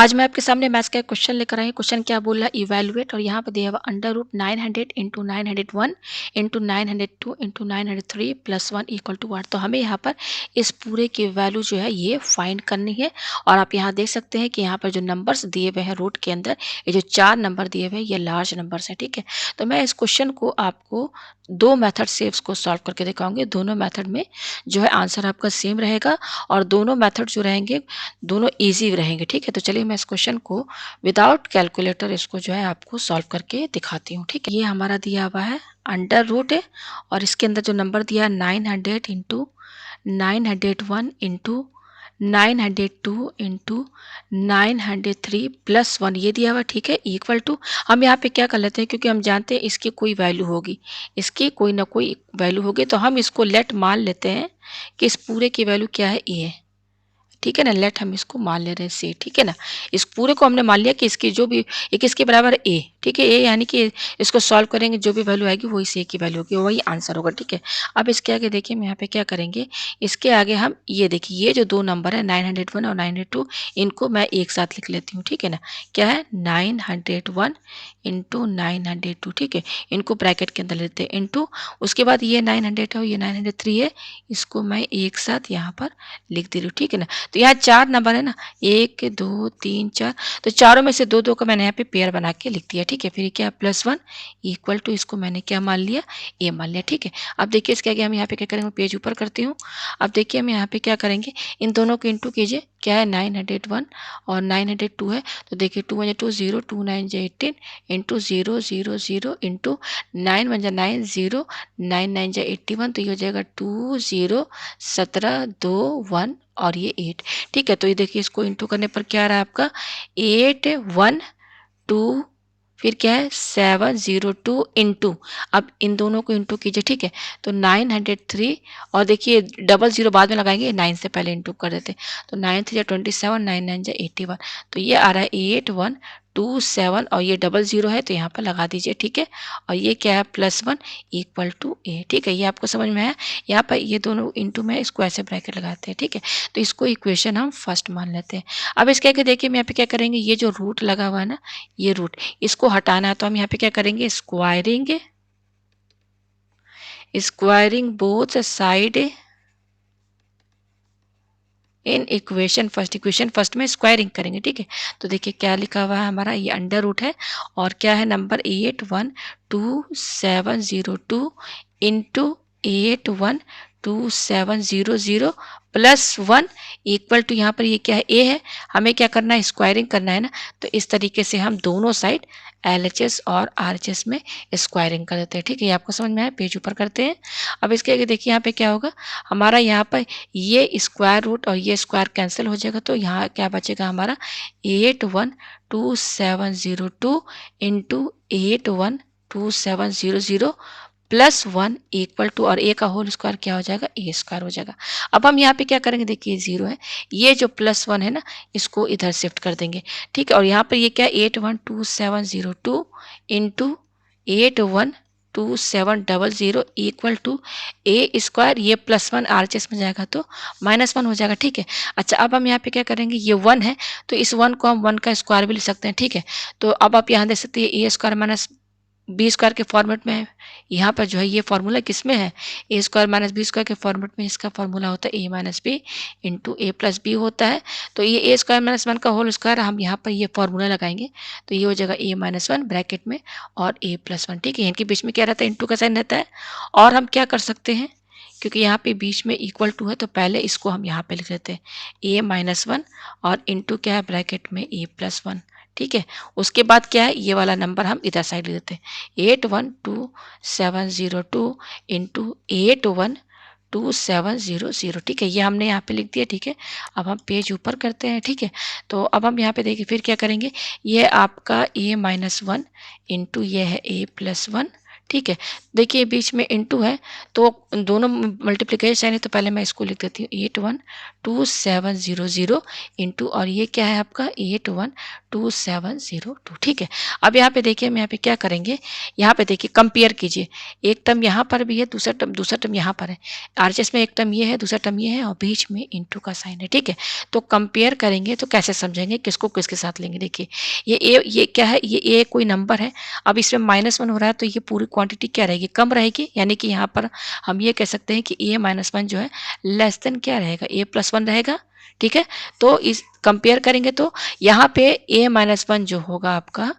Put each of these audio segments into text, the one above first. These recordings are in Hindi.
आज मैं आपके सामने मैथ्स का एक क्वेश्चन लेकर आई हूँ। क्वेश्चन क्या बोल रहा है, इवैल्यूएट, और यहाँ पे दिया हुआ under root 900 into 901 into 902 into 903 plus 1 equal to what. तो हमें यहाँ पर इस पूरे की वैल्यू जो है ये फाइंड करनी है। और आप यहाँ देख सकते हैं कि यहाँ पर जो नंबर्स दिए हुए हैं रूट के अंदर, ये जो 4 नंबर दिए हुए हैं ये लार्ज नंबर्स हैं, ठीक है। तो मैं इस क्वेश्चन को आपको दो मेथड से इसको सॉल्व करके दिखाऊंगी। दोनों मेथड में जो है आंसर आपका सेम रहेगा और दोनों मेथड जो रहेंगे दोनों इजी रहेंगे, ठीक है। तो चलिए मैं इस क्वेश्चन को विदाउट कैलकुलेटर इसको जो है आपको सॉल्व करके दिखाती हूँ, ठीक है। ये हमारा दिया हुआ है अंडर रूट है और इसके अंदर जो नंबर दिया है 900 इंटू 901 इंटू 902 इंटू 903 प्लस 1 ये दिया हुआ, ठीक है, इक्वल टू। हम यहाँ पे क्या कर लेते हैं, क्योंकि हम जानते हैं इसकी कोई वैल्यू होगी, इसकी कोई ना कोई वैल्यू होगी, तो हम इसको लेट मान लेते हैं कि इस पूरे की वैल्यू क्या है, ए है, ठीक है ना। लेट हम इसको मान ले रहे हैं सी, ठीक है ना। इस पूरे को हमने मान लिया कि इसकी जो भी एक इसके बराबर ए, ठीक है। ए यानी कि इसको सॉल्व करेंगे जो भी वैल्यू आएगी वही सी की वैल्यू होगी, वही आंसर होगा, ठीक है। अब इसके आगे देखिए हम यहाँ पे क्या करेंगे, इसके आगे हम ये देखिए ये जो दो नंबर है 901 और 902 इनको मैं एक साथ लिख लेती हूँ, ठीक है ना। क्या है 901 इंटू 902, ठीक है। इनको ब्रैकेट के अंदर लेते हैं इंटू, उसके बाद ये 900 है और ये 903 है, इसको मैं एक साथ यहाँ पर लिख दे रही हूँ, ठीक है ना। तो यहाँ 4 नंबर है ना, 1 2 3 4, तो चारों में से दो दो का मैंने यहाँ पे पेयर बना के लिख दिया, ठीक है। फिर क्या प्लस 1 इक्वल टू, इसको मैंने क्या मान लिया, ए मान लिया, ठीक है। अब देखिए इसके आगे हम यहाँ पे क्या करेंगे, पेज ऊपर करती हूँ। अब देखिए हम यहाँ पे क्या करेंगे, इन दोनों को इंटू कीजिए, क्या है 901 और 902 है, तो देखिए 2 1 2 0, 2 9 18 इंटू 0 0 0 इंटू 9 1 9 0, 9 9 81, तो ये हो जाएगा 2 0 17 2 1 और ये 8, ठीक है। तो ये देखिए इसको इंटू करने पर क्या आ रहा है आपका 8 1 2, फिर क्या है 702 इंटू, अब इन दोनों को इंटू कीजिए, ठीक है। तो 903 और देखिए डबल जीरो बाद में लगाएंगे, 9 से पहले इंटू कर देते, तो 9 3 27, 9 9 81, तो ये आ रहा है 8127 और ये डबल जीरो है तो यहाँ पर लगा दीजिए, ठीक है। और ये क्या है प्लस 1 इक्वल टू ए, ठीक है। ये आपको समझ में आया, यहाँ पर ये दोनों इंटू में इसको ऐसे ब्रैकेट लगाते हैं, ठीक है। तो इसको इक्वेशन हम फर्स्ट मान लेते हैं। अब इसके आगे देखिए हम यहाँ पे क्या करेंगे, ये जो रूट लगा हुआ है ना, ये रूट इसको हटाना है, तो हम यहाँ पे क्या करेंगे, squaring, squaring both side in equation first में स्क्वायरिंग करेंगे, ठीक है। तो देखिए क्या लिखा हुआ है हमारा, ये अंडर रूट है और क्या है number 8122702 into 8122700 plus 1 equal to, यहाँ पर ये क्या है ए है, हमें क्या करना है स्क्वायरिंग करना है ना। तो इस तरीके से हम दोनों साइड एलएचएस और आरएचएस में स्क्वायरिंग कर देते हैं, ठीक है। ये आपको समझ में आया, पेज ऊपर करते हैं। अब इसके आगे देखिए यहाँ पे क्या होगा हमारा, यहाँ पर ये स्क्वायर रूट और ये स्क्वायर कैंसिल हो जाएगा, तो यहाँ क्या बचेगा हमारा 8122702 इंटू 8122700 प्लस 1 इक्वल टू, और ए का होल स्क्वायर क्या हो जाएगा, ए स्क्वायर हो जाएगा। अब हम यहाँ पे क्या करेंगे, देखिए जीरो है, ये जो प्लस 1 है ना इसको इधर शिफ्ट कर देंगे, ठीक है। और यहाँ पर ये क्या 8122702 into 8122700 equal to a square, ये प्लस 1 आरएचएस में जाएगा तो माइनस 1 हो जाएगा, ठीक है। अच्छा अब हम यहाँ पे क्या करेंगे, ये 1 है तो इस 1 को हम 1 का स्क्वायर भी लिख सकते हैं, ठीक है। तो अब आप यहाँ देख सकते हैं ए स्क्वायर माइनस बी स्क्वायर के फॉर्मेट में है, यहाँ पर जो है ये फॉर्मूला किस में है, ए स्क्वायर माइनस बी स्क्वायर के फॉर्मेट में इसका फॉर्मूला होता है ए माइनस बी इंटू ए प्लस बी होता है। तो ये ए स्क्वायर माइनस 1 का होल स्क्वायर हम यहाँ पर ये फॉर्मूला लगाएंगे, तो ये हो जाएगा ए माइनस 1 ब्रैकेट में और ए प्लस 1, ठीक है। इनके बीच में क्या रहता है, इंटू का साइन रहता है। और हम क्या कर सकते हैं, क्योंकि यहाँ पे बीच में इक्वल टू है तो पहले इसको हम यहाँ पे लिख लेते हैं ए माइनस 1 और इंटू क्या है ब्रैकेट में ए प्लस 1, ठीक है। उसके बाद क्या है, ये वाला नंबर हम इधर साइड ले देते हैं 8122702 इंटू 8122700, ठीक है। ये हमने यहाँ पे लिख दिया, ठीक है। अब हम पेज ऊपर करते हैं, ठीक है। तो अब हम यहाँ पे देखिए फिर क्या करेंगे, ये आपका ए माइनस 1 इंटू ये है ए प्लस 1, ठीक है। देखिए बीच में इनटू है, तो दोनों मल्टीप्लिकेशन है, तो पहले मैं इसको लिख देती हूँ 812700 इंटू, और ये क्या है आपका 812702। ठीक है। अब यहाँ पे देखिए हम यहाँ पे क्या करेंगे, यहाँ पे देखिए कंपेयर कीजिए, एक टर्म यहाँ पर भी है, दूसरा टर्म यहाँ पर है। आरएचएस में एक टर्म ये है, दूसरा टर्म ये है, और बीच में इंटू का साइन है। ठीक है। तो कंपेयर करेंगे तो कैसे समझेंगे, किसको किसके साथ लेंगे। देखिए ये क्या है, ये ए कोई नंबर है, अब इसमें -1 हो रहा है, तो ये पूरी क्वांटिटी क्या रहेगी, कम रहेगी, यानी कि यहाँ पर हम ये कह सकते हैं कि a-1 जो है लेस देन क्या रहेगा, a+1 रहेगा। ठीक है। तो इस कंपेयर करेंगे तो यहाँ पे a-1 जो होगा आपका,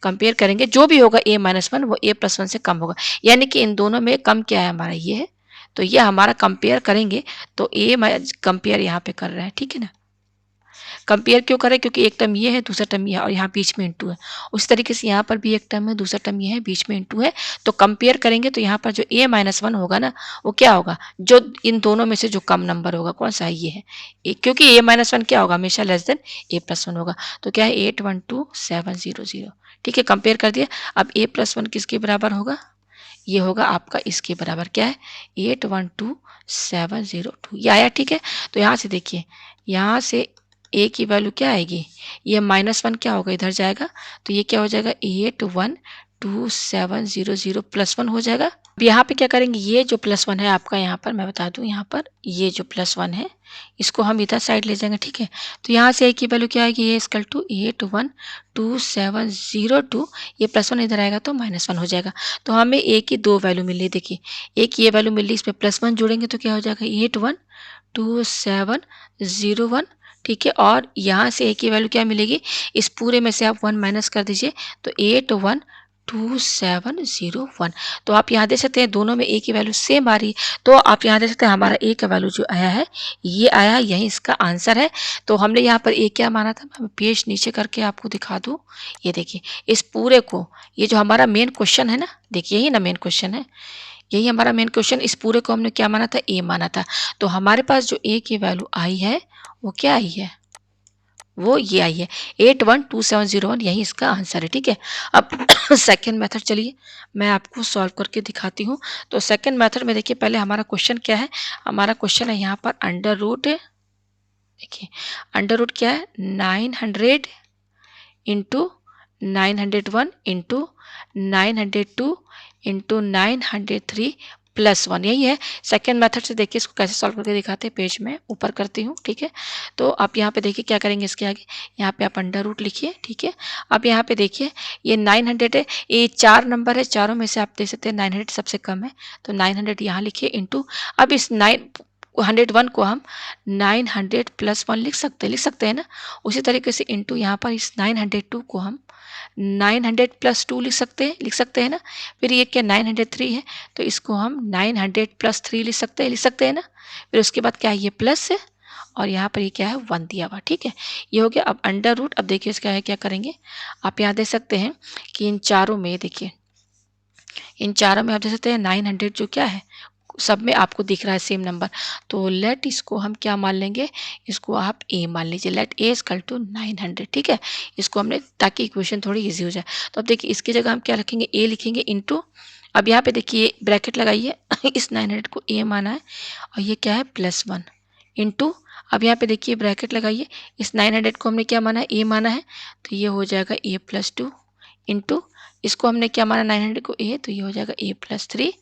कंपेयर करेंगे जो भी होगा a-1 वो a+1 से कम होगा, यानी कि इन दोनों में कम क्या है हमारा, ये है। तो ये हमारा कंपेयर करेंगे तो कंपेयर यहाँ पे कर रहे हैं। ठीक है ना। कंपेयर क्यों करें, क्योंकि एक टर्म ये है, दूसरा टर्म ये है, और यहाँ बीच में इंटू है। उस तरीके से यहाँ पर भी एक टर्म है, दूसरा टर्म ये है, बीच में इंटू है। तो कंपेयर करेंगे तो यहाँ पर जो a-1 होगा ना, वो क्या होगा, जो इन दोनों में से जो कम नंबर होगा, कौन सा है, ये है। क्योंकि a-1 क्या होगा, हमेशा लेस देन a+1 होगा। तो क्या है 812700। ठीक है। कंपेयर कर दिया। अब a+1 किसके बराबर होगा, ये होगा आपका इसके बराबर, क्या है 812702। ये आया। ठीक है। तो यहाँ से देखिए, यहाँ से ए की वैल्यू क्या आएगी, ये -1 क्या होगा, इधर जाएगा, तो ये क्या हो जाएगा 812700 +1 हो जाएगा। अब यहाँ पे क्या करेंगे, ये जो +1 है आपका, यहाँ पर मैं बता दूं, यहाँ पर ये जो +1 है, इसको हम इधर साइड ले जाएंगे। ठीक है। तो यहाँ से ए की वैल्यू क्या आएगी, ये इक्वल टू 812702, ये +1 इधर आएगा तो -1 हो जाएगा। तो हमें ए की दो वैल्यू मिल रही, देखिए एक ये वैल्यू मिल रही, इसमें +1 जोड़ेंगे तो क्या हो जाएगा 812701। ठीक है। और यहाँ से ए की वैल्यू क्या मिलेगी, इस पूरे में से आप 1 माइनस कर दीजिए, तो 812701। तो आप यहाँ देख सकते हैं दोनों में ए की वैल्यू सेम आ रही है। तो आप यहाँ देख सकते हैं हमारा ए का वैल्यू जो आया है, ये आया, यही इसका आंसर है। तो हमने यहाँ पर ए क्या माना था, मैं पेज नीचे करके आपको दिखा दूँ। ये देखिए इस पूरे को, ये जो हमारा मेन क्वेश्चन है ना, देखिए यही ना मेन क्वेश्चन है, यही हमारा मेन क्वेश्चन, इस पूरे को हमने क्या माना था, ए माना था। तो हमारे पास जो ए की वैल्यू आई है, वो क्या आई है, वो ये आई है 812701, यही इसका आंसर है। ठीक है। अब सेकंड मेथड चलिए मैं आपको सॉल्व करके दिखाती हूँ। तो सेकंड मेथड में देखिए, पहले हमारा क्वेश्चन क्या है, हमारा क्वेश्चन है यहाँ पर अंडर रूट, देखिए अंडर रूट क्या है 900 इंटू 901 इंटू 902 इंटू 903 +1, यही है। सेकेंड मेथड से देखिए इसको कैसे सॉल्व करके दिखाते हैं, पेज में ऊपर करती हूँ। ठीक है। तो आप यहाँ पे देखिए क्या करेंगे, इसके आगे यहाँ पे आप अंडर रूट लिखिए। ठीक है। अब यहाँ पे देखिए ये 900 है, ये 4 नंबर है, चारों में से आप देख सकते हैं 900 सबसे कम है, तो 900 यहाँ लिखिए इंटू, अब इस 901 को हम 900 +1 लिख सकते हैं ना। उसी तरीके से इंटू यहाँ पर इस 902 को हम 900 +2 लिख सकते हैं ना। फिर ये क्या 903 है, तो इसको हम 900 +3 लिख सकते हैं ना। फिर उसके बाद क्या है, ये प्लस है, और यहाँ पर ये क्या है 1 दिया हुआ। ठीक है। ये हो गया। अब अंडर रूट, अब देखिए इसका है क्या करेंगे, आप यहाँ देख सकते हैं कि इन चारों में, देखिए इन चारों में आप देख सकते हैं 900 जो क्या है, सब में आपको दिख रहा है सेम नंबर। तो लेट इसको हम क्या मान लेंगे, इसको आप ए मान लीजिए, लेट ए इक्वल टू 900। ठीक है। इसको हमने, ताकि इक्वेशन थोड़ी इजी हो जाए। तो अब देखिए इसकी जगह हम क्या रखेंगे, ए लिखेंगे इंटू, अब यहाँ पे देखिए ब्रैकेट लगाइए इस 900 को ए माना है, और ये क्या है +1 इंटू, अब यहाँ पे देखिए ब्रैकेट लगाइए, इस 900 को हमने क्या माना है, ए माना है, तो ये हो जाएगा a+2 इंटू, इसको हमने क्या माना 900 को ए, तो ये हो जाएगा a+3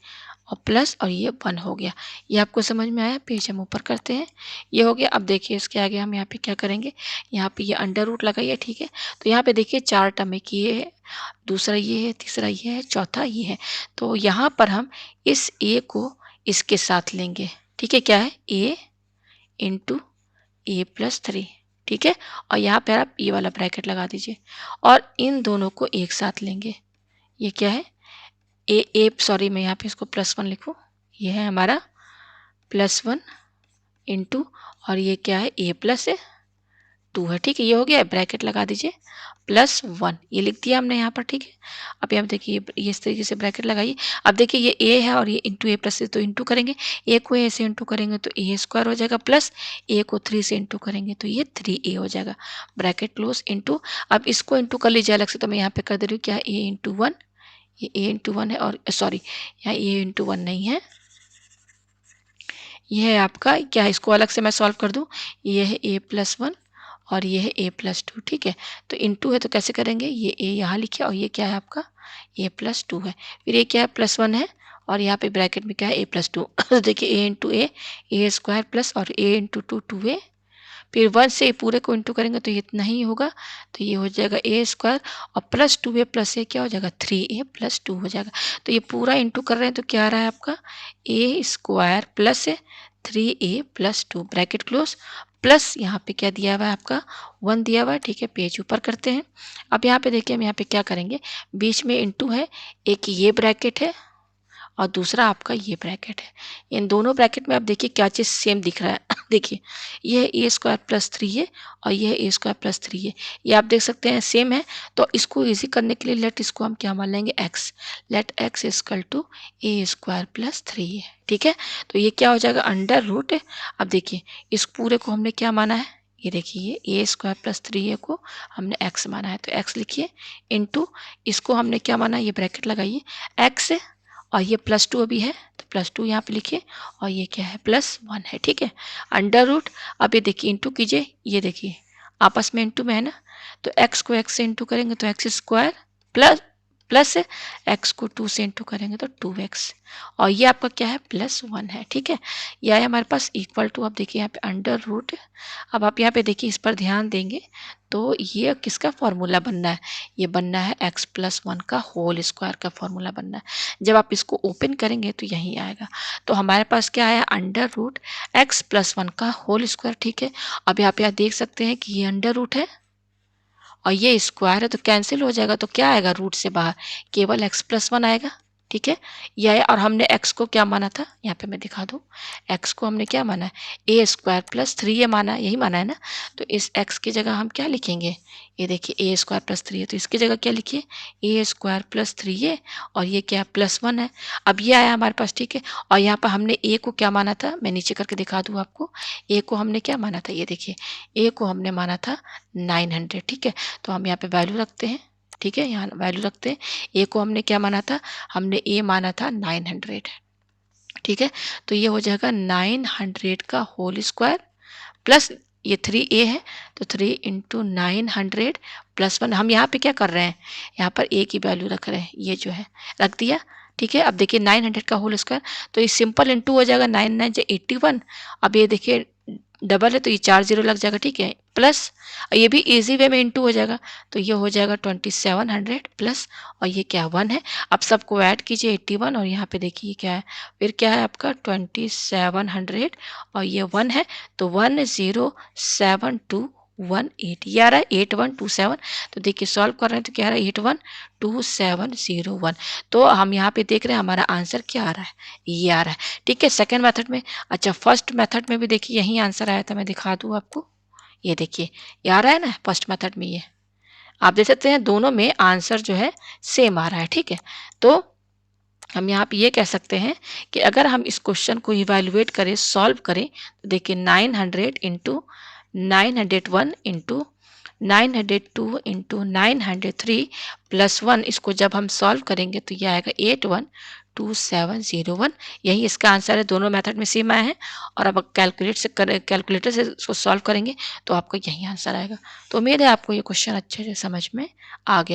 और प्लस, और ये 1 हो गया। ये आपको समझ में आया, पेज हम ऊपर करते हैं, ये हो गया। अब देखिए इसके आगे हम यहाँ पे क्या करेंगे, यहाँ पे ये अंडर रूट लगाइए। ठीक है। तो यहाँ पे देखिए 4 टर्म है, कि ये है, दूसरा ये है, तीसरा ये है, चौथा ये है। तो यहाँ पर हम इस ए को इसके साथ लेंगे। ठीक है। क्या है ए इंटू a+3। ठीक है। और यहाँ पर आप ये वाला ब्रैकेट लगा दीजिए, और इन दोनों को एक साथ लेंगे। ये क्या है सॉरी मैं यहाँ पे इसको +1 लिखूँ, ये है हमारा +1 इंटू, और ये क्या है a+2 है। ठीक है। ये हो गया, ब्रैकेट लगा दीजिए, +1 ये लिख दिया हमने यहाँ पर। ठीक है। अब यहाँ देखिए ये इस तरीके से ब्रैकेट लगाइए। अब देखिए ये a है, और ये इंटू a+, तो इंटू करेंगे, a को a से इंटू करेंगे तो a² हो जाएगा, प्लस a को 3 से इंटू करेंगे तो ये 3a हो जाएगा, ब्रैकेट क्लोज इंटू। अब इसको इंटू कर लीजिए अलग से, तो मैं यहाँ पे कर दे रही हूँ क्या a इंटू 1 ये a इंटू वन है, और सॉरी यहाँ a इंटू वन नहीं है, ये है आपका क्या, इसको अलग से मैं सॉल्व कर दूँ, ये है a प्लस वन और ये है a प्लस टू, ठीक है। तो इंटू है तो कैसे करेंगे, ये a यहाँ लिखे और ये क्या है आपका a प्लस टू है, फिर ये क्या है प्लस वन है और यहाँ पे ब्रैकेट में क्या है a प्लस टू। तो देखिए a into A square plus और a इंटू टू टू ए, फिर वन से पूरे को इंटू करेंगे तो ये इतना ही होगा, तो ये हो जाएगा ए स्क्वायर और प्लस टू ए प्लस ए क्या हो जाएगा 3a प्लस टू हो जाएगा। तो ये पूरा इंटू कर रहे हैं तो क्या आ रहा है आपका A square plus 3a plus two bracket close, plus यहाँ पे क्या दिया हुआ है आपका 1 दिया हुआ है, ठीक है। पेज ऊपर करते हैं। अब यहाँ पे देखिए हम यहाँ पे क्या करेंगे, बीच में इंटू है, एक ये ब्रैकेट है और दूसरा आपका ये ब्रैकेट है। इन दोनों ब्रैकेट में आप देखिए क्या चीज़ सेम दिख रहा है। देखिए ये है ए स्क्वायर प्लस थ्री है और ये है ए स्क्वायर प्लस थ्री है, ये आप देख सकते हैं सेम है। तो इसको इजी करने के लिए लेट इसको हम क्या मान लेंगे x, let x is equal to a square plus three है, ठीक है। तो ये क्या हो जाएगा अंडर रूट। अब देखिए इस पूरे को हमने क्या माना है, ये देखिए ए स्क्वायर प्लस थ्री ए को हमने एक्स माना है, तो एक्स लिखिए इंटू इसको हमने क्या माना, ये ब्रैकेट लगाइए एक्स और ये प्लस टू अभी है तो प्लस टू यहाँ पे लिखिए और ये क्या है प्लस वन है, ठीक है। अंडर रूट, अब ये देखिए इंटू कीजिए, ये देखिए आपस में इंटू में है ना, तो एक्स को एक्स से इंटू करेंगे तो x square plus plus x को टू से इंटू करेंगे तो 2x और ये आपका क्या है प्लस वन है, ठीक है। ये आया हमारे पास इक्वल टू, अब देखिए यहाँ पे अंडर रूट। अब आप यहाँ पे देखिए इस पर ध्यान देंगे तो ये किसका फॉर्मूला बनना है, ये बनना है x प्लस वन का होल स्क्वायर का फॉर्मूला बनना है। जब आप इसको ओपन करेंगे तो यही आएगा, तो हमारे पास क्या आया under root x plus one का होल स्क्वायर, ठीक है। अब यहाँ पे आप देख सकते हैं कि ये अंडर रूट है और ये स्क्वायर है तो कैंसिल हो जाएगा, तो क्या आएगा रूट से बाहर केवल एक्स प्लस वन आएगा, ठीक है। यह है, और हमने एक्स को क्या माना था, यहाँ पे मैं दिखा दूँ, एक्स को हमने क्या माना है ए स्क्वायर प्लस थ्री ये माना, यही माना है ना। तो इस एक्स की जगह हम क्या लिखेंगे, ये देखिए ए स्क्वायर प्लस थ्री है तो इसकी जगह क्या लिखिए ए स्क्वायर प्लस थ्री है और ये क्या प्लस वन है। अब ये आया हमारे पास, ठीक है। और यहाँ पर हमने ए को क्या माना था, मैं नीचे करके दिखा दूँ आपको, ए को हमने क्या माना था, ये देखिए ए को हमने माना था 900, ठीक है। तो हम यहाँ पे वैल्यू रखते हैं, ठीक है, यहाँ वैल्यू रखते हैं। ए को हमने क्या माना था, हमने ए माना था 900, ठीक है। तो ये हो जाएगा 900 का होल स्क्वायर प्लस ये 3a है तो 3 इंटू 900 प्लस वन। हम यहाँ पे क्या कर रहे हैं, यहाँ पर a की वैल्यू रख रहे हैं, ये जो है रख दिया, ठीक है। अब देखिए 900 का होल स्क्वायर तो ये सिंपल इंटू हो जाएगा, 9 9 जो 81। अब ये देखिए डबल है तो ये 4 0 लग जाएगा, ठीक है, प्लस ये भी इजी वे में इंटू हो जाएगा तो ये हो जाएगा 2700 प्लस और ये क्या वन है। अब सबको ऐड कीजिए 81 और यहाँ पे देखिए क्या है, फिर क्या है आपका 2700 और ये वन है तो 107218 ये आ रहा है 8127। तो देखिए सॉल्व कर रहे हैं तो क्या आ रहा है 812701। तो हम यहाँ पे देख रहे हैं हमारा आंसर क्या आ रहा है, ये आ रहा है, ठीक है, सेकेंड मेथड में। अच्छा फर्स्ट मेथड में भी देखिए यही आंसर आया था, मैं दिखा दूँ आपको, ये देखिए ये आ रहा है ना फर्स्ट मेथड में, ये आप देख सकते हैं दोनों में आंसर जो है सेम आ रहा है, ठीक है। तो हम यहाँ पे ये कह सकते हैं कि अगर हम इस क्वेश्चन को इवैल्यूएट करें सॉल्व करें तो देखिए 900 into 901 into 902 into 903 plus one, इसको जब हम सॉल्व करेंगे तो ये आएगा 812701। यही इसका आंसर है, दोनों मेथड में सेम आए हैं। और अब कैलकुलेटर से इसको सॉल्व करेंगे तो आपका यही आंसर आएगा। तो उम्मीद है आपको ये क्वेश्चन अच्छे से समझ में आ गया।